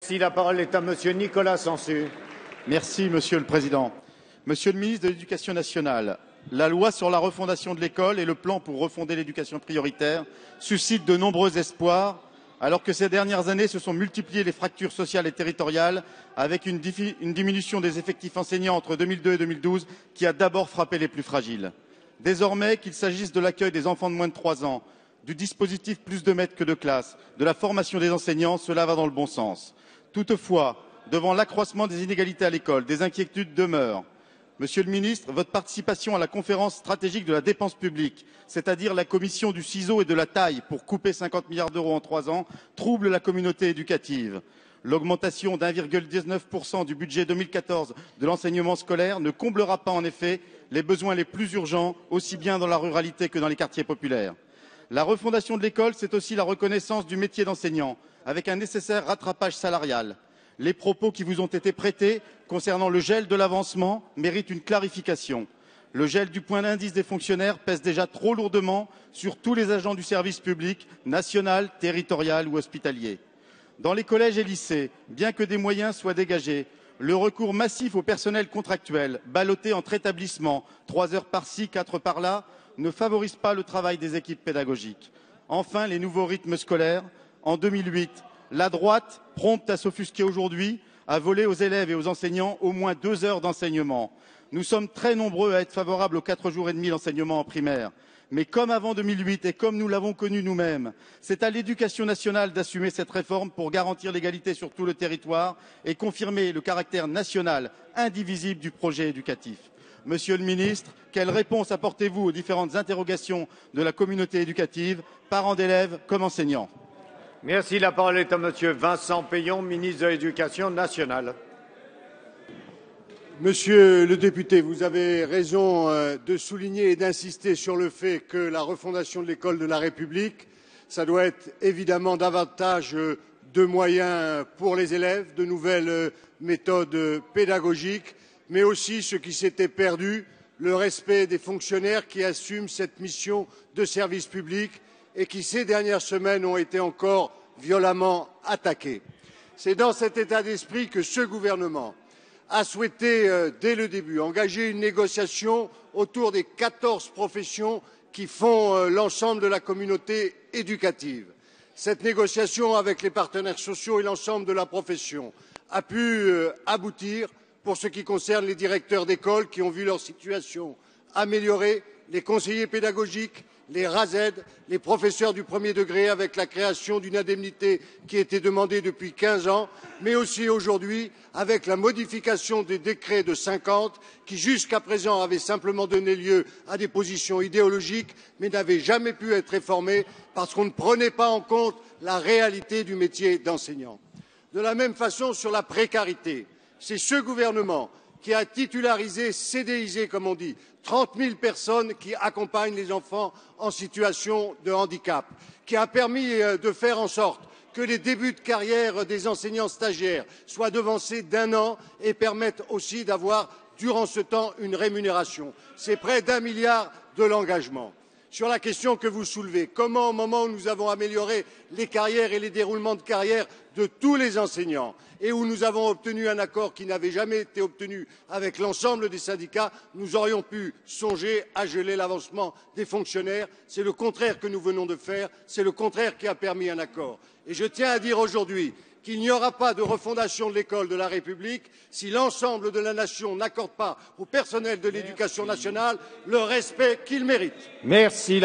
Merci. La parole est à Monsieur Nicolas Sansu. Merci, Monsieur le Président. Monsieur le ministre de l'Éducation nationale, la loi sur la refondation de l'école et le plan pour refonder l'éducation prioritaire suscitent de nombreux espoirs, alors que ces dernières années se sont multipliées les fractures sociales et territoriales, avec une diminution des effectifs enseignants entre 2002 et 2012 qui a d'abord frappé les plus fragiles. Désormais, qu'il s'agisse de l'accueil des enfants de moins de 3 ans, du dispositif plus de maîtres que de classes, de la formation des enseignants, cela va dans le bon sens. Toutefois, devant l'accroissement des inégalités à l'école, des inquiétudes demeurent. Monsieur le ministre, votre participation à la conférence stratégique de la dépense publique, c'est-à-dire la commission du ciseau et de la taille pour couper 50 milliards d'euros en 3 ans, trouble la communauté éducative. L'augmentation d'1,19% du budget 2014 de l'enseignement scolaire ne comblera pas en effet les besoins les plus urgents, aussi bien dans la ruralité que dans les quartiers populaires. La refondation de l'école, c'est aussi la reconnaissance du métier d'enseignant, avec un nécessaire rattrapage salarial. Les propos qui vous ont été prêtés concernant le gel de l'avancement méritent une clarification. Le gel du point d'indice des fonctionnaires pèse déjà trop lourdement sur tous les agents du service public, national, territorial ou hospitalier. Dans les collèges et lycées, bien que des moyens soient dégagés, le recours massif au personnel contractuel, ballotté entre établissements, 3 heures par-ci, 4 par-là, ne favorise pas le travail des équipes pédagogiques. Enfin, les nouveaux rythmes scolaires. En 2008, la droite, prompte à s'offusquer aujourd'hui, a volé aux élèves et aux enseignants au moins 2 heures d'enseignement. Nous sommes très nombreux à être favorables aux 4 jours et demi d'enseignement en primaire. Mais comme avant 2008 et comme nous l'avons connu nous-mêmes, c'est à l'Éducation nationale d'assumer cette réforme pour garantir l'égalité sur tout le territoire et confirmer le caractère national indivisible du projet éducatif. Monsieur le ministre, quelle réponse apportez-vous aux différentes interrogations de la communauté éducative, parents d'élèves comme enseignants? Merci. La parole est à Monsieur Vincent Peillon, ministre de l'Éducation nationale. Monsieur le député, vous avez raison de souligner et d'insister sur le fait que la refondation de l'école de la République, ça doit être évidemment davantage de moyens pour les élèves, de nouvelles méthodes pédagogiques, mais aussi ce qui s'était perdu, le respect des fonctionnaires qui assument cette mission de service public et qui, ces dernières semaines, ont été encore violemment attaqués. C'est dans cet état d'esprit que ce gouvernement a souhaité, dès le début, engager une négociation autour des 14 professions qui font l'ensemble de la communauté éducative. Cette négociation avec les partenaires sociaux et l'ensemble de la profession a pu aboutir pour ce qui concerne les directeurs d'école qui ont vu leur situation améliorée, les conseillers pédagogiques, les RASED, les professeurs du premier degré avec la création d'une indemnité qui était demandée depuis 15 ans, mais aussi aujourd'hui avec la modification des décrets de 50 qui jusqu'à présent avaient simplement donné lieu à des positions idéologiques mais n'avaient jamais pu être réformées parce qu'on ne prenait pas en compte la réalité du métier d'enseignant. De la même façon sur la précarité, c'est ce gouvernement qui a titularisé, CDIsé comme on dit, 30 000 personnes qui accompagnent les enfants en situation de handicap, qui a permis de faire en sorte que les débuts de carrière des enseignants stagiaires soient devancés d'1 an et permettent aussi d'avoir, durant ce temps, une rémunération. C'est près d'1 milliard de l'engagement. Sur la question que vous soulevez, comment, au moment où nous avons amélioré les carrières et les déroulements de carrière de tous les enseignants et où nous avons obtenu un accord qui n'avait jamais été obtenu avec l'ensemble des syndicats, nous aurions pu songer à geler l'avancement des fonctionnaires. C'est le contraire que nous venons de faire, c'est le contraire qui a permis un accord. Et je tiens à dire aujourd'hui qu'il n'y aura pas de refondation de l'école de la République si l'ensemble de la nation n'accorde pas au personnel de l'éducation nationale le respect qu'il mérite. Merci.